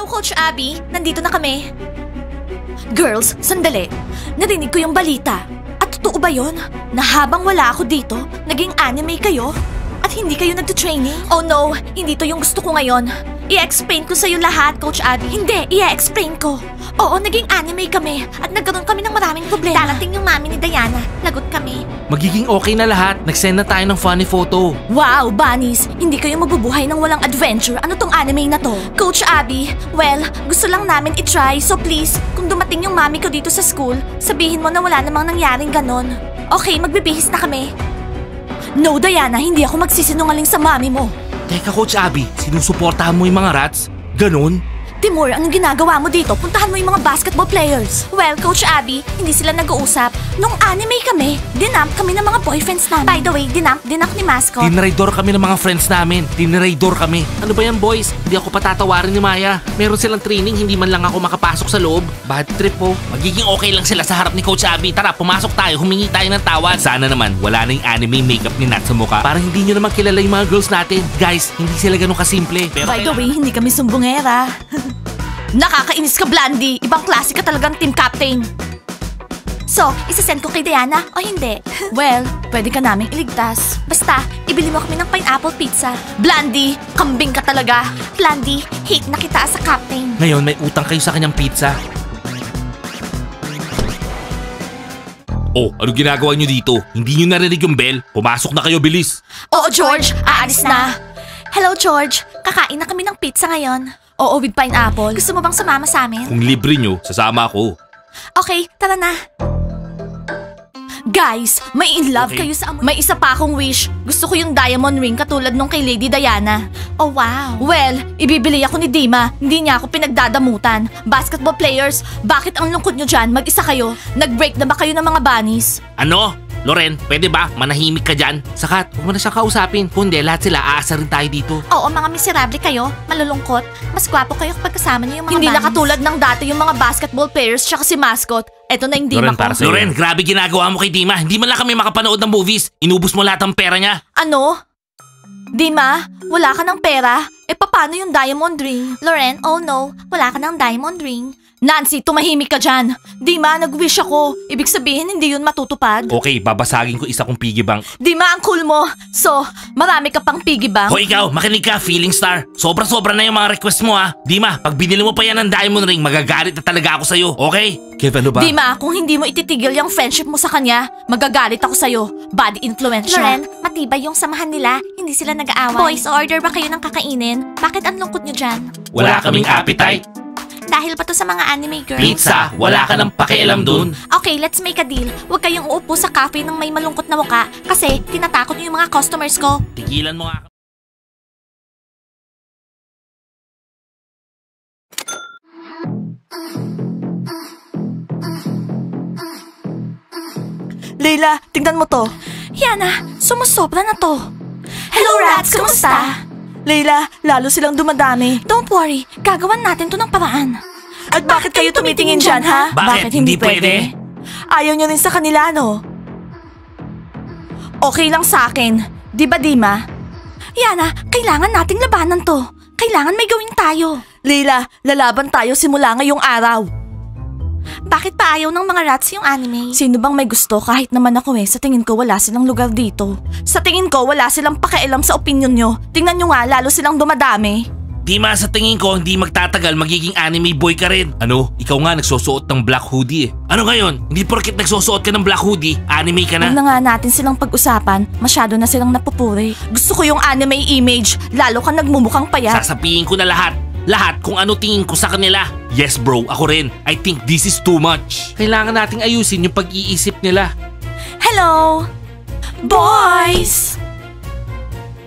Coach Abby. Nandito na kami. Girls, sandali. Narinig ko yung balita. At totoo ba yun? Na habang wala ako dito, naging anime kayo? At hindi kayo nagtutraining? Oh no, hindi to yung gusto ko ngayon. I-explain ko sa'yo lahat, Coach Abby. Hindi, i-explain ko. Oo, naging anime kami at nagkaroon kami ng maraming problema. Darating yung mami ni Diana. Lagot kami. Magiging okay na lahat. Nag-send na tayo ng funny photo. Wow, bunnies! Hindi kayo mabubuhay ng walang adventure. Ano tong anime na to? Coach Abby, well, gusto lang namin i-try. So please, kung dumating yung mami ko dito sa school, sabihin mo na wala namang nangyaring ganon. Okay, magbibihis na kami. No, Diana, hindi ako magsisinungaling sa mami mo. Teka, Coach Abby, sinusuportahan mo yung mga rats? Ganon? Timur, anong ginagawa mo dito? Puntahan mo yung mga basketball players. Well, Coach Abby, hindi sila nag-uusap. Nung anime kami, dinamp kami ng mga boyfriends namin. By the way, dinamp ni Mascot. Tinraidor kami ng mga friends namin. Tinraidor kami. Ano ba yan, boys? Hindi ako patatawarin ni Maya. Meron silang training, hindi man lang ako makapasok sa loob. Bad trip po. Magiging okay lang sila sa harap ni Coach Abby. Tara, pumasok tayo, humingi tayo ng tawad. Sana naman, wala na yung anime makeup ni Nat sa mukha. Para hindi nyo naman kilala yung mga girls natin. Guys, hindi sila ganun kasimple. Pero By the way, hindi kami sumbongera. Nakakainis ka, Blandy. Ibang klase ka talagang team captain. So, isasend ko kay Diana o hindi? Well, pwede ka naming iligtas. Basta, ibili mo kami ng pineapple pizza. Blandy, kambing ka talaga. Blandy, hate na kita sa captain. ngayon may utang kayo sa kanyang pizza. Oh, ano ginagawa nyo dito? Hindi nyo narinig yung bell? Pumasok na kayo, bilis. Oo, George, aalis na. Hello, George. Kakain na kami ng pizza ngayon. Oo, with pineapple. Gusto mo bang sumama sa amin? Kung libre nyo, sasama ako. Okay, tara na. Guys, may in love Okay. kayo sa amoy. May isa pa akong wish. Gusto ko yung diamond ring katulad nung kay Lady Diana. Oh, wow. Well, ibibili ako ni Dima. Hindi niya ako pinagdadamutan. Basketball players, bakit ang lungkot nyo dyan? Mag-isa kayo. Nag-break na ba kayo ng mga bunnies? Ano? Loren, pwede ba? Manahimik ka dyan. Sakat, huwag mo na siya kausapin. Kundi lahat sila aasa rin tayo dito. Oo, mga miserable kayo. Malulungkot. Mas gwapo kayo kapag kasama niyo yung mga Hindi na katulad ng dati yung mga basketball players tsaka si Mascot. Eto na yung Dima Loren, ko. para sa'yo. Loren, grabe ginagawa mo kay Dima. Hindi man lang kami makapanood ng movies. Inubos mo lahat ng pera niya. Ano? Dima, wala ka ng pera? E paano yung diamond ring? Loren, oh no, wala ka ng diamond ring. Nancy, tumahimik ka dyan. Dima, nag-wish ako. Ibig sabihin, hindi yun matutupad. Okay, babasagin ko isa kong piggy bank. Dima, ang cool mo. So, marami ka pang piggy bank? Hoy ikaw, makinig ka, feeling star. Sobra-sobra na yung mga request mo ha. Dima, pag binili mo pa yan ng diamond ring, magagalit na talaga ako sa'yo, okay? Kev, ano ba? Dima, kung hindi mo ititigil yung friendship mo sa kanya, magagalit ako sa'yo. Bad influence siya. Loren, matibay yung samahan nila. Hindi sila nag-aaway. Boys, order ba kayo ng kakainin? Bakit ang lungkot nyo dyan? Wala kaming appetite. Dahil ba to sa mga anime girls? Pizza, wala ka ng pakialam dun. Okay, let's make a deal. Huwag kayong uupo sa cafe ng may malungkot na muka kasi tinatakot niyo yung mga customers ko. Tigilan mo nga. Leila, tignan mo to. Yana, sumusobra na to. Hello, Rats! Kumusta? Leila, lalo silang dumadami. Don't worry, gagawan natin to ng paraan. At bakit kayo tumitingin dyan, ha? Bakit? Hindi pwede? Ayaw nyo rin sa kanila, no? Okay lang sa akin. Di ba, Dima? Yana, kailangan nating labanan to. Kailangan may gawin tayo. Leila, lalaban tayo simula ngayong araw. Bakit pa ayaw ng mga rats yung anime? Sino bang may gusto kahit naman ako sa tingin ko wala silang lugar dito. Sa tingin ko wala silang pakialam sa opinion nyo. Tingnan nyo nga lalo silang dumadami. Dima, sa tingin ko, hindi magtatagal magiging anime boy ka rin. Ano? Ikaw nga nagsusuot ng black hoodie Ano ngayon? Hindi porket nagsusuot ka ng black hoodie, anime ka na? Huwag na nga natin silang pag-usapan. Masyado na silang napupuri. Gusto ko yung anime image. Lalo kang nagmumukhang payat. Sasabihin ko na lahat. Lahat kung ano tingin ko sa kanila. Yes bro, ako rin. I think this is too much. Kailangan nating ayusin yung pag-iisip nila. Hello? Boys!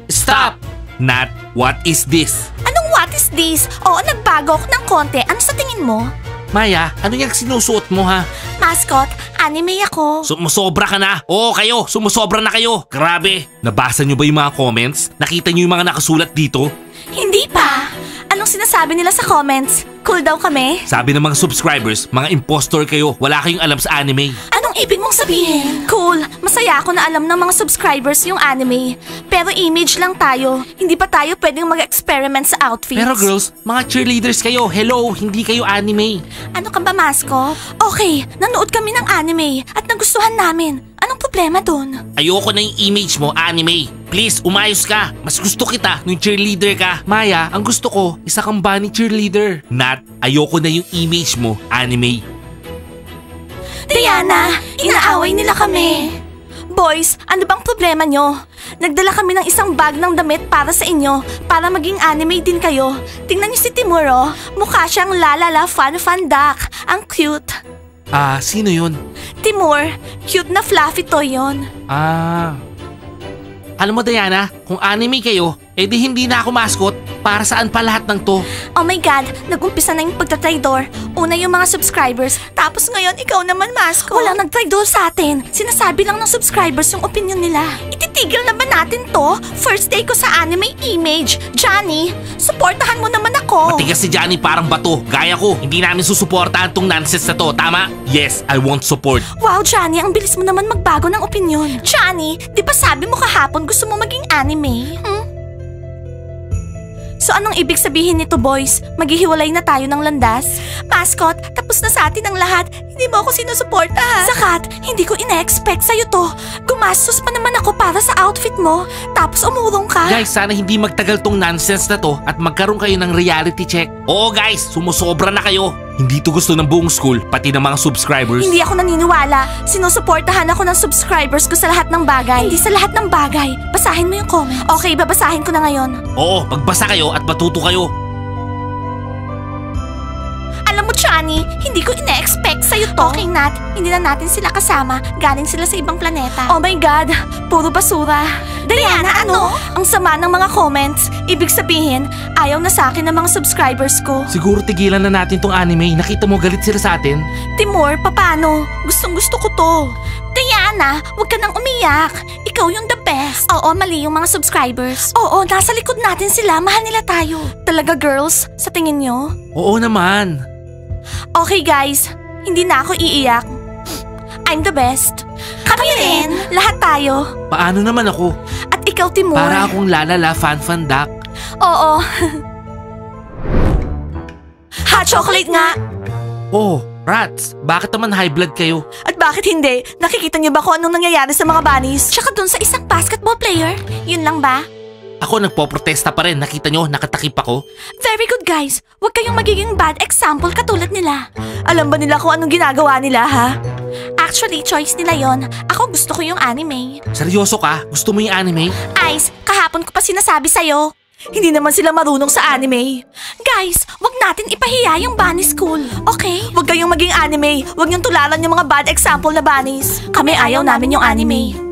Stop! Nat, what is this? Anong what is this? Oo, nagbago ako ng konti. Ano sa tingin mo? Maya, ano yung sinusuot mo ha? Mascot, anime ako. Sumusobra ka na. Oo kayo, sumusobra na kayo. Grabe. Nabasa nyo ba yung mga comments? Nakita nyo yung mga nakasulat dito? Hindi pa. Anong sinasabi nila sa comments? Cool daw kami? Sabi ng mga subscribers, mga impostor kayo. Wala kayong alam sa anime. Anong Anong ibig mong sabihin? Cool, masaya ako na alam ng mga subscribers yung anime. Pero image lang tayo. Hindi pa tayo pwedeng mag-experiment sa outfits. Pero girls, mga cheerleaders kayo. Hello, hindi kayo anime. Ano ka ba, mascot? Okay, nanood kami ng anime at nagustuhan namin. Anong problema dun? Ayoko na yung image mo, anime. Please, umayos ka. Mas gusto kita nung cheerleader ka. Maya, ang gusto ko, isa kang bunny cheerleader. Nat, ayoko na yung image mo, anime. Diana, inaaway nila kami. Boys, ano bang problema nyo? Nagdala kami ng isang bag ng damit para sa inyo, para maging anime din kayo. Tingnan niyo si Timur, oh. Mukha siyang lalala fun duck. Ang cute. Sino yun? Timur, cute na fluffy toy yun. Alam mo Diana, kung anime kayo, edi hindi na ako mascot. Para saan pa lahat ng to? Oh my God, nag-umpisa na yung pagtatraidor. Una yung mga subscribers, tapos ngayon ikaw naman, mascot. Walang nagtraidor sa atin. Sinasabi lang ng subscribers yung opinion nila. Ititigil na ba natin to? First day ko sa anime image. Johnny, supportahan mo naman ako. Matigas si Johnny parang bato. Gaya ko, hindi namin susuportahan tong nonsense na to. Tama? Yes, I want support. Wow, Johnny, ang bilis mo naman magbago ng opinion. Johnny, di ba sabi mo kahapon gusto mo maging anime? So anong ibig sabihin nito, boys? Maghihiwalay na tayo ng landas? Mascot, tapos na sa atin ang lahat. Hindi mo ako sinusuporta. Zakat, hindi ko ina-expect sa'yo to. Gumastos pa naman ako para sa outfit mo. Tapos umurong ka. Guys, sana hindi magtagal tong nonsense na to at magkaroon kayo ng reality check. Oo guys, sumusobra na kayo. Hindi to gusto ng buong school, pati ng mga subscribers. Hindi ako naniniwala. Sinusuportahan ako ng subscribers ko sa lahat ng bagay. Hindi sa lahat ng bagay. Basahin mo yung comments. Okay, babasahin ko na ngayon. Oo, magbasa kayo at matuto kayo. Alam mo, Chani, hindi ko ina-expect sa'yo to. Okay, Nat, hindi na natin sila kasama. Galing sila sa ibang planeta. Oh my God, puro basura. Diana, ano? Ang sama ng mga comments. Ibig sabihin, ayaw na sa akin ng mga subscribers ko. Siguro tigilan na natin tong anime. Nakita mo galit sila sa atin. Timur, papano? Gustong gusto ko to. Diana, huwag ka nang umiyak. Ikaw yung the best. Oo, mali yung mga subscribers. Oo, nasa likod natin sila. Mahal nila tayo. Talaga, girls? Sa tingin nyo? Oo naman. Okay, guys. Hindi na ako iiyak. I'm the best. Kami rin. Lahat tayo. Paano naman ako? At ikaw, Timur. Para akong lalala fan duck. Oo. Hot chocolate nga. Oh, rats. Bakit naman high blood kayo? At bakit hindi? Nakikita niyo ba kung anong nangyayari sa mga bunnies? Tsaka dun sa isang basketball player? Yun lang ba? Ako nagpoprotesta pa rin. Nakita nyo, nakatakip ako. Very good, guys. Huwag kayong magiging bad example katulad nila. Alam ba nila kung anong ginagawa nila, ha? Actually, choice nila yon. Ako gusto ko yung anime. Seryoso ka? Gusto mo yung anime? Ice, kahapon ko pa sinasabi sa'yo. Hindi naman sila marunong sa anime. Guys, wag natin ipahiya yung bunny school, okay? Wag kayong maging anime. Wag niyong tularan yung mga bad example na bunnies. Kami ayaw namin yung anime.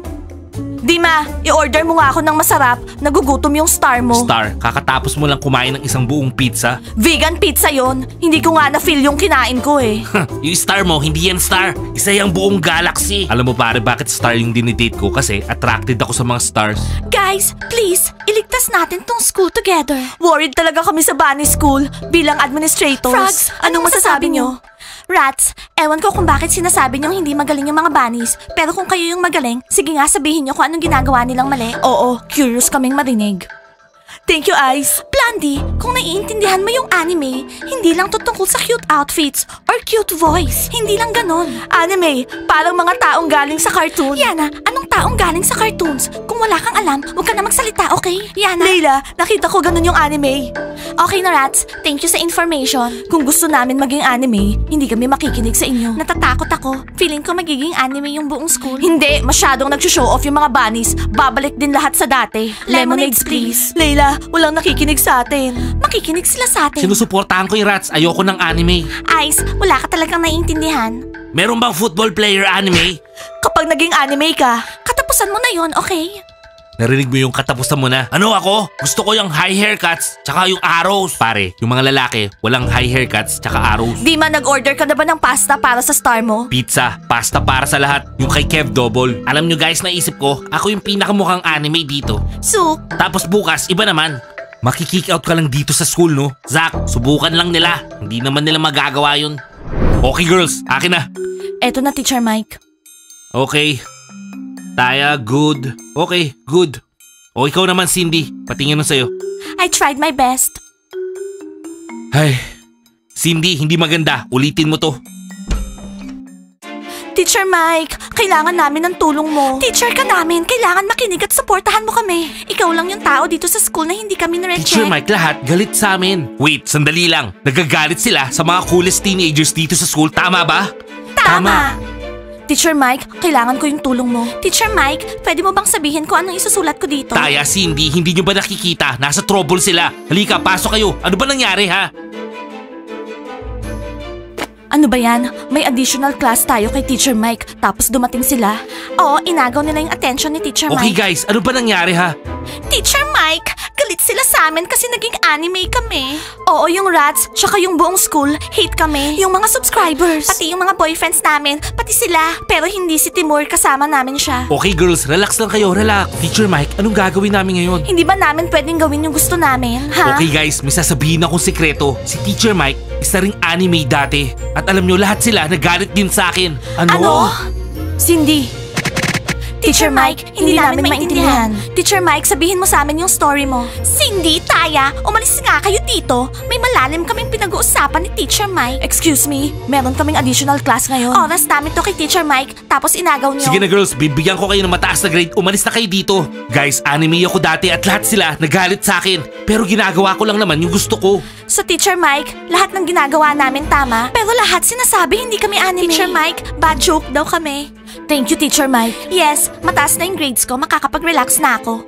Dima, i-order mo nga ako ng masarap. Nagugutom yung star mo. Star, kakatapos mo lang kumain ng isang buong pizza. Vegan pizza yon. Hindi ko nga na-feel yung kinain ko eh. Yung star mo, hindi yan star. Isa yung buong galaxy. Alam mo pare, bakit star yung dinidate ko? Kasi attracted ako sa mga stars. Guys, please, iligtas natin tong school together. Worried talaga kami sa bunny school bilang administrators. Frogs, anong masasabi nyo? Rats, ewan ko kung bakit sinasabi niyong hindi magaling yung mga bunnies. Pero kung kayo yung magaling, sige nga sabihin niyo kung anong ginagawa nilang mali. Oo, curious kaming marinig. Thank you, Ice. Blondie, kung naiintindihan mo yung anime, hindi lang to tungkol sa cute outfits or cute voice. Hindi lang ganon. Anime, parang mga taong galing sa cartoon. Yana, anong taong galing sa cartoons? Kung wala kang alam, huwag ka na magsalita, okay? Yana. Layla, nakita ko ganon yung anime. Okay na, Rats. Thank you sa information. Kung gusto namin maging anime, hindi kami makikinig sa inyo. Natatakot ako. Feeling ko magiging anime yung buong school. Hindi, masyadong nag-show off yung mga bunnies. Babalik din lahat sa dati. Lemonades, please. Layla, walang nakikinig sa atin. Makikinig sila sa atin. Sinusuportahan ko yung rats. Ayoko ng anime. Ice, wala ka talagang naiintindihan. Meron bang football player anime? Kapag naging anime ka, katapusan mo na yon, okay? Narinig mo yung katapusan mo na? Ano ako? Gusto ko yung high haircuts tsaka yung arrows. Pare, yung mga lalaki, walang high haircuts tsaka arrows. Di man nag-order ka na ba ng pasta para sa star mo? Pizza, pasta para sa lahat. Yung kay Kev Double. Alam nyo guys, naisip ko, ako yung pinakamukhang anime dito. Soup. Tapos bukas, iba naman. Makikick out ka lang dito sa school, no? Zach, subukan lang nila. Hindi naman nila magagawa yun. Okay girls, akin na. Eto na, Teacher Mike. Okay. Taya, good. Okay, good. O ikaw naman, Cindy. Patingin mo sa'yo. I tried my best. Ay, Cindy, hindi maganda. Ulitin mo to. Teacher Mike, kailangan namin ng tulong mo. Teacher ka namin, kailangan makinig at supportahan mo kami. Ikaw lang yung tao dito sa school na hindi kami na-reject. Teacher Mike, lahat galit sa amin. Wait, sandali lang. Nagagalit sila sa mga coolest teenagers dito sa school. Tama ba? Tama! Teacher Mike, kailangan ko yung tulong mo. Teacher Mike, pwede mo bang sabihin ko anong isusulat ko dito? Taya, Cindy, hindi nyo ba nakikita? Nasa trouble sila. Halika, pasok kayo. Ano ba nangyari, ha? Ano ba yan? May additional class tayo kay Teacher Mike, tapos dumating sila. Oo, inagaw nila yung attention ni Teacher Okay Mike. guys, ano ba nangyari, ha? Teacher Mike, galit sila sa amin kasi naging anime kami. Oo, yung rats, tsaka yung buong school, hate kami. Yung mga subscribers. Pati yung mga boyfriends namin, pati sila. Pero hindi si Timur, kasama namin siya. Okay girls, relax lang kayo, relax. Teacher Mike, anong gagawin namin ngayon? Hindi ba namin pwedeng gawin yung gusto namin, ha? Okay guys, may sasabihin akong sekreto. Si Teacher Mike, isa ring anime dati. At alam nyo, lahat sila nagalit din sa akin. Ano? Cindy. Teacher Mike, hindi namin maintindihan. Teacher Mike, sabihin mo sa amin yung story mo. Cindy, Taya, umalis nga kayo dito. May malalim kaming pinag-uusapan ni Teacher Mike. Excuse me, meron kaming additional class ngayon. Oras namin to kay Teacher Mike, tapos inagaw niyo. Sige na girls, bibigyan ko kayo ng mataas na grade. Umalis na kayo dito. Guys, anime ako dati at lahat sila nagalit sa akin. Pero ginagawa ko lang naman yung gusto ko. So Teacher Mike, lahat ng ginagawa namin tama. Pero lahat sinasabi hindi kami anime. Teacher Mike, bad joke daw kami. Thank you, Teacher Mike. Yes, mataas na yung grades ko, makakapag-relax na ako.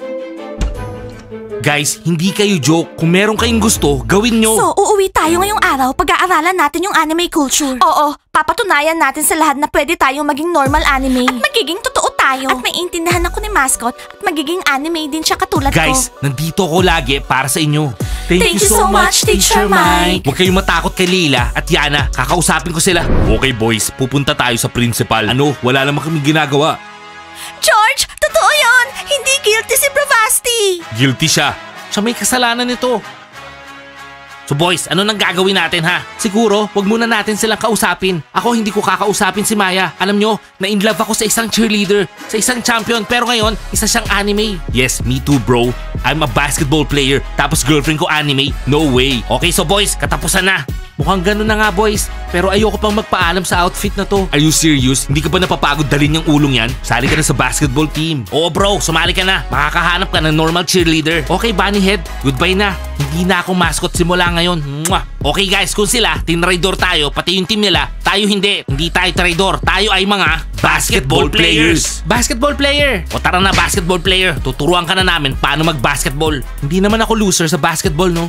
Guys, hindi kayo joke. Kung meron kayong gusto, gawin nyo. So, uuwi tayo ngayong araw, pag-aaralan natin yung anime culture. Oo, papatunayan natin sa lahat na pwede tayong maging normal anime. At magiging totoo tayo. At may intindihan ako ni Mascot at magiging anime din siya katulad Guys, ko. nandito ako lagi para sa inyo. Thank you so much, Teacher Mike. Huwag kayong matakot kay Leila at Yana. Kakausapin ko sila. Okay boys, pupunta tayo sa principal. Ano, wala naman kaming ginagawa. George, totoo yon. Hindi guilty si Bravasti. Guilty siya. Siya may kasalanan nito. So boys, ano nang gagawin natin ha? Siguro, wag muna natin silang kausapin. Ako hindi ko kakausapin si Maya. Alam nyo, na-inlove ako sa isang cheerleader, sa isang champion, pero ngayon, isa siyang anime. Yes, me too bro. I'm a basketball player, tapos girlfriend ko anime. No way. Okay, so boys, katapusan na. Mukhang ganun na nga boys, pero ayoko pang magpaalam sa outfit na to. Are you serious? Hindi ka ba napapagod dalhin yung ulong yan? Sali ka na sa basketball team. Oo bro, sumali ka na. Makakahanap ka ng normal cheerleader. Okay, Bunnyhead, goodbye na. Hindi na ako mascot simula ngayon. Mwah. Okay guys, kung sila, tinraidor tayo, pati yung team nila, tayo hindi. Hindi tayo traidor, tayo ay mga basketball players. Basketball player! O tara na basketball player, tuturuan ka na namin paano mag-basketball. Hindi naman ako loser sa basketball, no?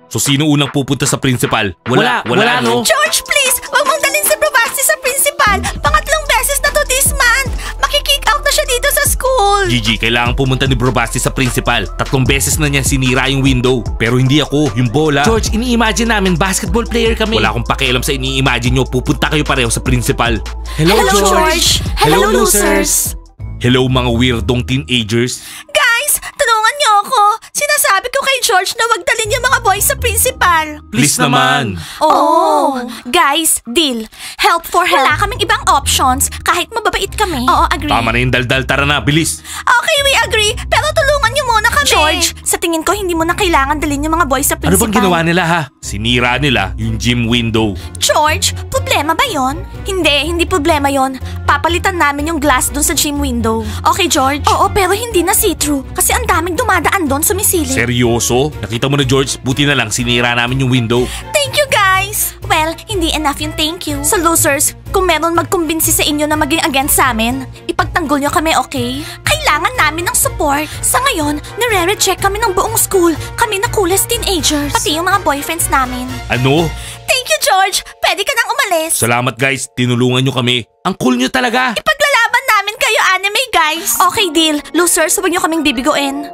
So sino unang pupunta sa principal? Wala no? George, please! Huwag mong dalhin si Bravasti sa principal! Pangatlong beses na to this month! Makikick out na siya dito sa school! Gigi, kailangan pumunta ni Bravasti sa principal. 3 beses na niya sinira yung window. Pero hindi ako, yung bola. George, ini-imagine namin basketball player kami. Wala akong pakialam sa ini-imagine nyo. Pupunta kayo pareho sa principal. Hello, George! Hello, losers! Hello mga weirdong teenagers. Guys, tulungan niyo ako! Sinasabi ko kay George na wag dalhin yung mga boys sa principal. Please naman. Oh! Guys, deal. Help for help. Wala kaming ibang options kahit mababait kami. Oo, agree. Tama na yung daldal, tara na, bilis. Okay, we agree. Pero tulungan niyo muna kami. George, sa tingin ko hindi mo na kailangan dalhin yung mga boys sa Ano principal. bang ginawa nila ha? Sinira nila yung gym window. George, problema ba yon? Hindi problema yon. Papalitan namin yung glass dun sa gym window. Okay, George? Oo, pero hindi na see-through. Kasi ang daming dumadaan doon sumisilip. Seryoso? Nakita mo na George, buti na lang sinira namin yung window. Thank you, guys! Well, hindi enough yung thank you. So losers, kung meron magkumbinsi sa inyo na maging against sa amin, ipagtanggol nyo kami, okay? Kailangan namin ng support. Sa ngayon, nare-reject kami ng buong school. Kami na coolest teenagers. Pati yung mga boyfriends namin. Ano? Thank you, George! Pwede ka nang umalis. Salamat guys, tinulungan nyo kami. Ang cool nyo talaga. Ipaglalaban namin kayo, anime guys! Okay, deal. Losers, huwag nyo kaming bibiguin.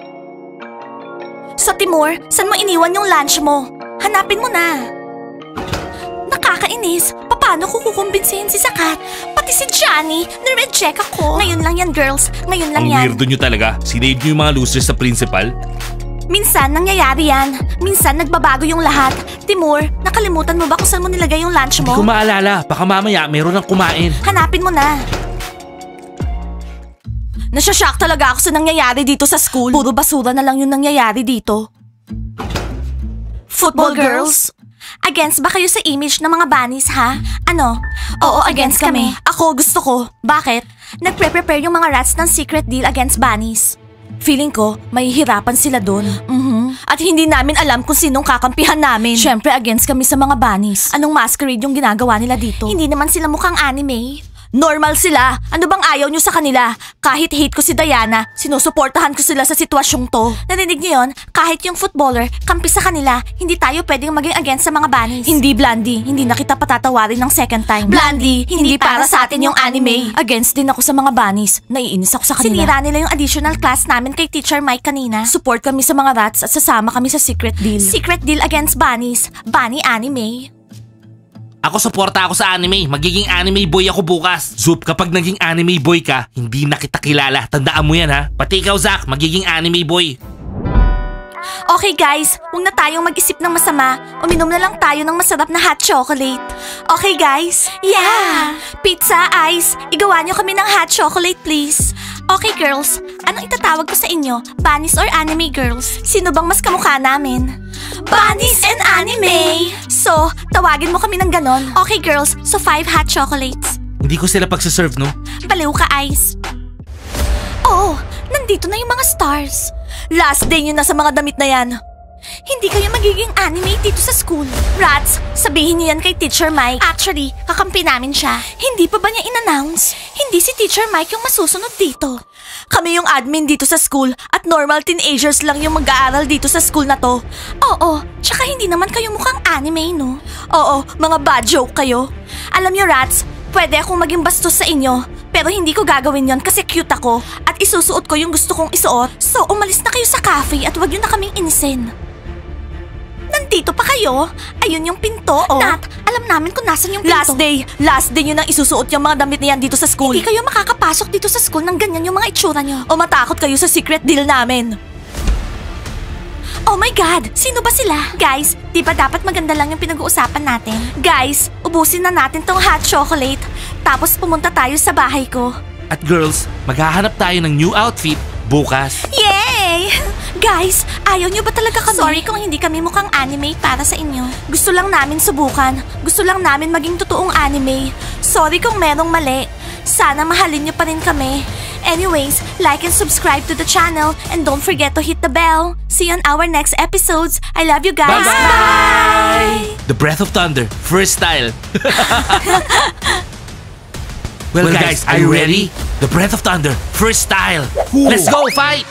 So, Timur, saan mo iniwan yung lunch mo? Hanapin mo na. Nakakainis. Paano ko kukumbinsihin si Sakat? Pati si Johnny, nireject ako. Ngayon lang yan, girls. Ngayon lang Ang yan. weirdo nyo talaga. Sinave nyo yung mga losers sa principal. Minsan nangyayari yan. Minsan nagbabago yung lahat. Timur, nakalimutan mo ba kung saan mo nilagay yung lunch Hindi mo? ko maalala. Baka mamaya meron ng kumain. Hanapin mo na. Nasyashock talaga ako sa nangyayari dito sa school. Puro basura na lang yung nangyayari dito. Football girls? Against ba kayo sa image ng mga bunnies, ha? Ano? Oo, against kami. Ako, gusto ko. Bakit? Nagpre-prepare yung mga rats ng secret deal against bunnies. Feeling ko, mahihirapan sila doon. At hindi namin alam kung sinong kakampihan namin. Siyempre, against kami sa mga bunnies. Anong masquerade yung ginagawa nila dito? Hindi naman sila mukhang anime. Normal sila. Ano bang ayaw nyo sa kanila? Kahit hate ko si Diana, sinusuportahan ko sila sa sitwasyong to. Narinig niyo yun? Kahit yung footballer, kampi sa kanila, hindi tayo pwedeng maging against sa mga bunnies. Hindi, Blandy. Hindi na kita patatawarin ng second time. Blandy, hindi para sa atin yung anime. Against din ako sa mga bunnies. Naiinis ako sa kanila. Sinira nila yung additional class namin kay Teacher Mike kanina. Support kami sa mga rats at sasama kami sa secret deal. Secret deal against bunnies. Bunny anime. Ako suporta ako sa anime. Magiging anime boy ako bukas. Zup, kapag naging anime boy ka, hindi na kita kilala. Tandaan mo yan ha. Pati ikaw, Zach, magiging anime boy. Okay guys, huwag na tayong mag-isip ng masama. Uminom na lang tayo ng masarap na hot chocolate. Okay guys? Yeah! Pizza, ice, igawa niyo kami ng hot chocolate please. Okay girls, anong itatawag ko sa inyo? Bunnies or anime girls? Sino bang mas kamukha namin? Bunnies and anime! So, tawagin mo kami ng ganon. Okay girls, so 5 hot chocolates. Hindi ko sila pagsaserve, no? Baliw ka, Ice. Oh, nandito na yung mga stars. Last day nyo na sa mga damit na yan. Hindi kayo magiging anime dito sa school. Rats, sabihin niyo yan kay Teacher Mike. Actually, kakampi namin siya. Hindi pa ba niya in-announce? Hindi si Teacher Mike yung masusunod dito. Kami yung admin dito sa school at normal teenagers lang yung mag-aaral dito sa school na to. Oo, tsaka hindi naman kayo mukhang anime, no? Oo, mga bad joke kayo. Alam niyo, Rats, pwede akong maging bastos sa inyo. Pero hindi ko gagawin yon kasi cute ako at isusuot ko yung gusto kong isuot. So, umalis na kayo sa cafe at wag yun na kaming inisin. Nandito pa kayo? Ayun yung pinto, oh. Nat, alam namin kung nasan yung pinto. Last day nyo nang isusuot yung mga damit na yan dito sa school. Hindi kayo makakapasok dito sa school nang ganyan yung mga itsura nyo. O matakot kayo sa secret deal namin. Oh my God! Sino ba sila? Guys, di ba dapat maganda lang yung pinag-uusapan natin? Guys, ubusin na natin tong hot chocolate. Tapos pumunta tayo sa bahay ko. At girls, maghahanap tayo ng new outfit bukas. Yay! Guys, ayaw nyo ba talaga kami? Sorry kung hindi kami mukhang anime para sa inyo. Gusto lang namin subukan. Gusto lang namin maging totoong anime. Sorry kung merong mali. Sana mahalin nyo pa rin kami. Anyways, like and subscribe to the channel and don't forget to hit the bell. See you on our next episodes. I love you guys. Bye! The Breath of Thunder, first style. Well guys, are you ready? The Breath of Thunder, first style. Let's go, fight!